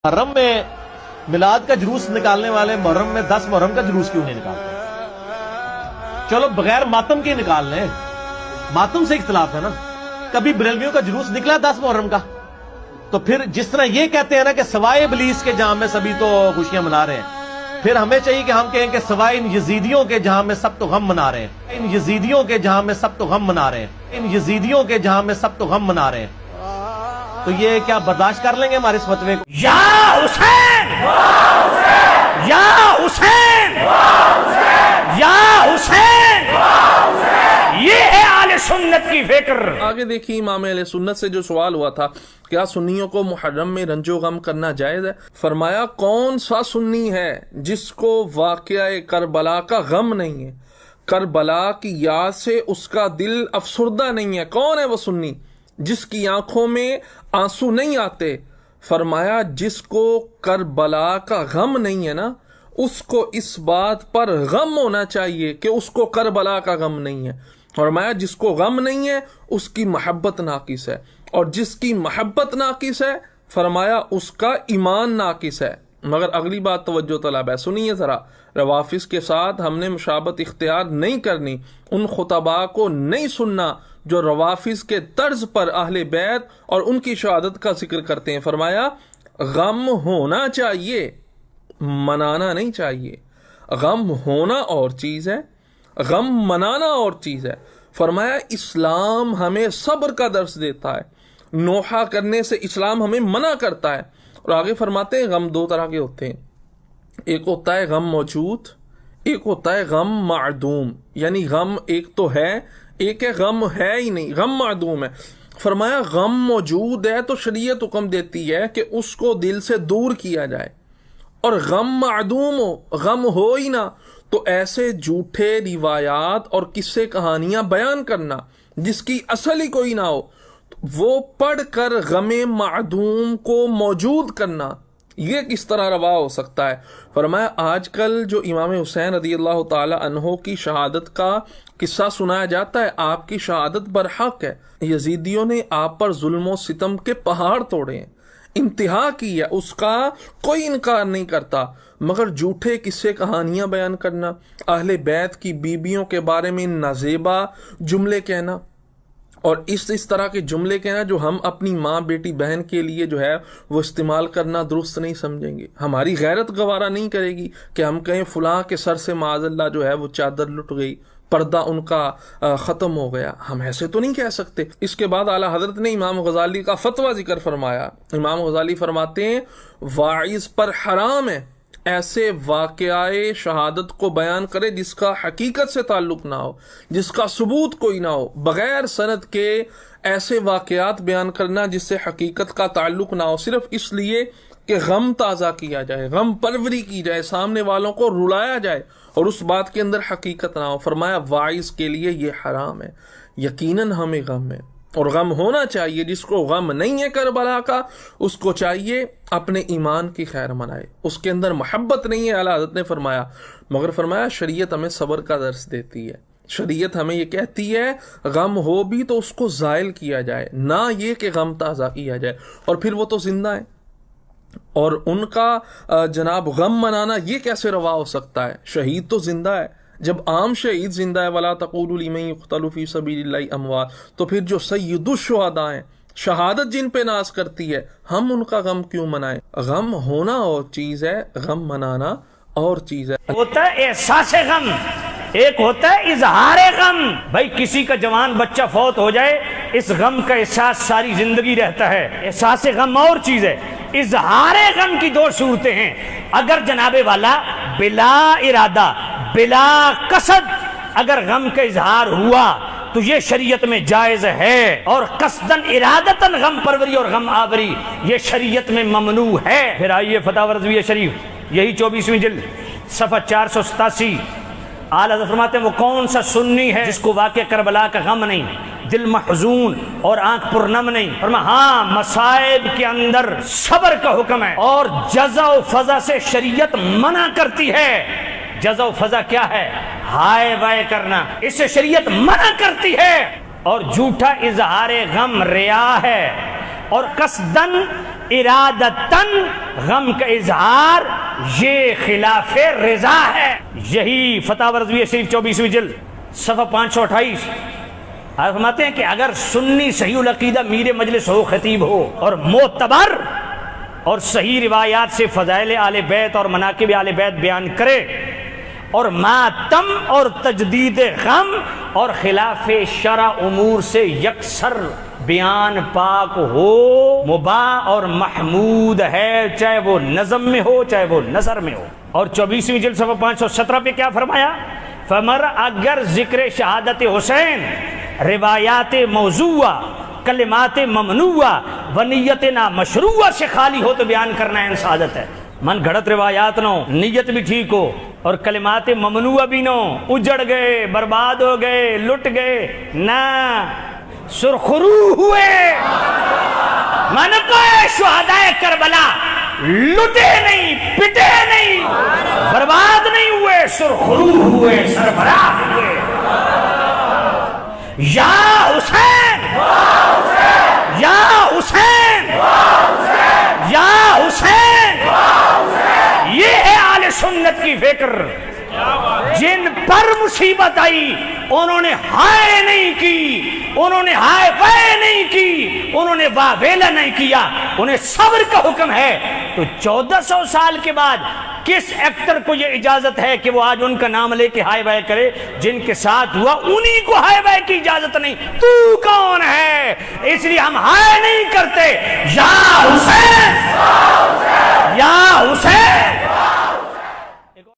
محرم میں میلاد کا جلوس نکالنے والے محرم میں 10 محرم کا جلوس کیوں نہیں نکالتے؟ چلو بغیر ماتم کے نکال لیں، ماتم سے اختلاف ہے نا۔ کبھی بریلویوں کا جلوس نکلا 10 محرم کا؟ تو پھر جس طرح یہ کہتے ہیں نا کہ سوائے ابلیس کے جہاں میں سبھی تو خوشیاں منا رہے ہیں، پھر ہمیں چاہیے کہ ہم کہیں کہ سوائے ان یزیدیوں کے جہاں میں سب تو غم منا رہے ہیں، ان یزیدیوں کے جہاں میں سب تو غم منا رہے ہیں، ان یزیدیوں کے جہاں میں سب تو غم منا رہے ہیں۔ تو یہ کیا برداشت کر لیں گے ہمارے اس فتوے کو؟ یا حسین یا حسین یا حسین، یہ ہے اہل سنت کی فکر۔ آگے دیکھیے امام اہل سنت سے جو سوال ہوا تھا، کیا سنیوں کو محرم میں رنج و غم کرنا جائز ہے؟ فرمایا کون سا سنی ہے جس کو واقعہ کربلا کا غم نہیں ہے، کربلا کی یاد سے اس کا دل افسردہ نہیں ہے؟ کون ہے وہ سنی جس کی آنکھوں میں آنسو نہیں آتے؟ فرمایا جس کو کربلا کا غم نہیں ہے نا، اس کو اس بات پر غم ہونا چاہیے کہ اس کو کربلا کا غم نہیں ہے۔ فرمایا جس کو غم نہیں ہے اس کی محبت ناقص ہے، اور جس کی محبت ناقص ہے فرمایا اس کا ایمان ناقص ہے۔ مگر اگلی بات توجہ طلب ہے، سنیے ذرا، روافظ کے ساتھ ہم نے مشابہت اختیار نہیں کرنی، ان خطباء کو نہیں سننا جو روافظ کے طرز پر اہل بیت اور ان کی شہادت کا ذکر کرتے ہیں۔ فرمایا غم ہونا چاہیے، منانا نہیں چاہیے۔ غم ہونا اور چیز ہے، غم منانا اور چیز ہے۔ فرمایا اسلام ہمیں صبر کا درس دیتا ہے، نوحہ کرنے سے اسلام ہمیں منع کرتا ہے۔ اور آگے فرماتے ہیں غم دو طرح کے ہوتے ہیں، ایک ہوتا ہے غم موجود، ایک ہوتا ہے غم معدوم۔ یعنی غم ایک تو ہے، ایک ہے غم ہے ہی نہیں، غم معدوم ہے۔ فرمایا غم موجود ہے تو شریعت حکم دیتی ہے کہ اس کو دل سے دور کیا جائے، اور غم معدوم ہو، غم ہو ہی نہ، تو ایسے جھوٹے روایات اور قصے کہانیاں بیان کرنا جس کی اصل ہی کوئی نہ ہو، وہ پڑھ کر غم معدوم کو موجود کرنا، یہ کس طرح روا ہو سکتا ہے؟ فرمایا آج کل جو امام حسین رضی اللہ تعالی عنہ کی شہادت کا قصہ سنایا جاتا ہے، آپ کی شہادت برحق ہے، یزیدیوں نے آپ پر ظلم و ستم کے پہاڑ توڑے ہیں، انتہا کی ہے، اس کا کوئی انکار نہیں کرتا، مگر جھوٹے قصے کہانیاں بیان کرنا، اہل بیت کی بیویوں کے بارے میں نازیبا جملے کہنا، اور اس طرح کے جملے کہنا جو ہم اپنی ماں بیٹی بہن کے لیے جو ہے وہ استعمال کرنا درست نہیں سمجھیں گے۔ ہماری غیرت گوارا نہیں کرے گی کہ ہم کہیں فلاں کے سر سے معاذ اللہ جو ہے وہ چادر لٹ گئی، پردہ ان کا ختم ہو گیا، ہم ایسے تو نہیں کہہ سکتے۔ اس کے بعد اعلیٰ حضرت نے امام غزالی کا فتویٰ ذکر فرمایا۔ امام غزالی فرماتے ہیں واعظ پر حرام ہے ایسے واقعہ شہادت کو بیان کرے جس کا حقیقت سے تعلق نہ ہو، جس کا ثبوت کوئی نہ ہو، بغیر سند کے ایسے واقعات بیان کرنا جس سے حقیقت کا تعلق نہ ہو، صرف اس لیے کہ غم تازہ کیا جائے، غم پروری کی جائے، سامنے والوں کو رلایا جائے، اور اس بات کے اندر حقیقت نہ ہو۔ فرمایا واعظ کے لیے یہ حرام ہے۔ یقیناً ہمیں غم ہے، اور غم ہونا چاہیے۔ جس کو غم نہیں ہے کربلا کا، اس کو چاہیے اپنے ایمان کی خیر منائے، اس کے اندر محبت نہیں ہے، اعلیٰ حضرت نے فرمایا۔ مگر فرمایا شریعت ہمیں صبر کا درس دیتی ہے، شریعت ہمیں یہ کہتی ہے غم ہو بھی تو اس کو زائل کیا جائے، نہ یہ کہ غم تازہ کیا جائے۔ اور پھر وہ تو زندہ ہے، اور ان کا جناب غم منانا یہ کیسے روا ہو سکتا ہے؟ شہید تو زندہ ہے، جب عام شہید زندہ ہے، وَلَا تَقُولُوا لِمَن يُقْتَلُ فِي سَبِيلِ اللَّهِ أَمْوَاتٌ، تو پھر جو سید الشہداء ہیں، شہادت جن پہ ناز کرتی ہے، ہم ان کا غم کیوں منائیں؟ غم ہونا اور چیز ہے، غم منانا اور چیز ہے۔ ہوتا ہے احساس غم، ایک ہوتا ہے اظہار غم۔ بھائی کسی کا جوان بچہ فوت ہو جائے، اس غم کا احساس ساری زندگی رہتا ہے، احساس غم اور چیز ہے۔ اظہار غم کی دو صورتیں ہیں، اگر جناب والا بلا ارادہ بلا قصد اگر غم کا اظہار ہوا تو یہ شریعت میں جائز ہے، اور قصدن ارادتاً غم پروری اور غم آوری یہ شریعت میں ممنوع ہے۔ پھر آئیے فتاوی رضویہ شریف، یہی 24ویں جلد، صفحہ 487، اعلیٰ حضرت فرماتے ہیں وہ کون سا سنی ہے جس کو واقع کربلا کا غم نہیں، دل محزون اور آنکھ پرنم نہیں؟ فرمایا ہاں مصائب کے اندر صبر کا حکم ہے، اور جزا و فضا سے شریعت منع کرتی ہے۔ جزا و فضا کیا ہے؟ ہائے وائے کرنا، اس سے شریعت منع کرتی ہے۔ اور جھوٹا اظہار غم ریا ہے، اور قصدن ارادتن غم کا اظہار یہ خلاف رضا ہے. یہی فتح رضویہ شریف 24ویں جلد صفحہ 528 آپ فرماتے ہیں کہ اگر سنی صحیح العقیدہ میر مجلس ہو، خطیب ہو، اور معتبر اور صحیح روایات سے فضائل آل بیت اور مناقب آل بیت بیان کرے، اور ماتم اور تجدید غم اور خلاف شرع امور سے یکسر بیان پاک ہو، مباح اور محمود ہے، چاہے وہ نظم میں ہو چاہے وہ نثر میں ہو. اور 24ویں جلد صفحہ 517 پہ کیا فرمایا؟ فمر اگر ذکر شہادت حسین روایات موضوعہ، کلمات ممنوعہ و نیت نامشروعہ سے خالی ہو تو بیان کرنا ہے سعادت ہے. من گھڑت روایات نہ ہو، نیت بھی ٹھیک ہو، اور کلمات ممنوعہ بھی نہ ہو، اجڑ گئے، برباد ہو گئے، لٹ گئے، نہ سرخرو ہوئے. من کو شہدائے کربلا لٹے نہیں، پٹے نہیں، برباد نہیں ہوئے، سرخرو ہوئے، سربراہ ہوئے. یا حسین یا حسین یا حسین، یہ ہے اہل سنت کی فکر. جن پر مصیبت آئی انہوں نے ہائے نہیں کی، انہوں نے ہائے وے نہیں کی، انہوں نے واہ ویلا نہیں کیا، انہیں صبر کا حکم ہے. تو 1400 سال کے بعد کس ایکٹر کو یہ اجازت ہے کہ وہ آج ان کا نام لے کے ہائے وائے کرے؟ جن کے ساتھ ہوا انہی کو ہائے وائے کی اجازت نہیں. تو کون ہے؟ اس لیے ہم ہائے نہیں کرتے. یا حسین یا حسین